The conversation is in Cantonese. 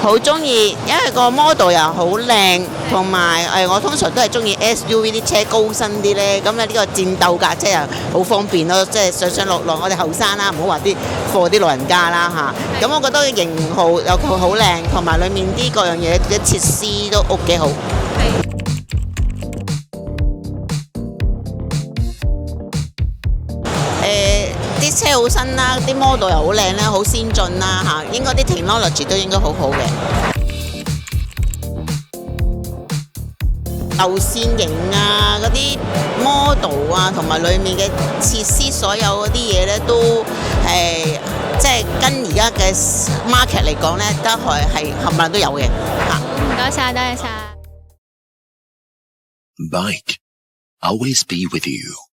好中意，因為個 model 又好靚，同埋我通常都係中意 SUV 啲車高身啲呢。咁呢個戰鬥格車又好方便咯，即係上上落落我哋後生啦，唔好話啲貨啲老人家啦嚇。咁我覺得型號又好靚，同埋裡面啲各樣嘢嘅設施都幾好。啲車好新啦，啲 model 又好靚啦，好先進啦嚇，應該啲 technology 都應該好好嘅。流線型啊，嗰啲 model 啊，同埋裡面嘅設施，所有嗰啲嘢咧都即係跟而家嘅 market 嚟講咧，都係冚唪唥都有嘅嚇。唔該晒，多謝晒。Bike, always be with you.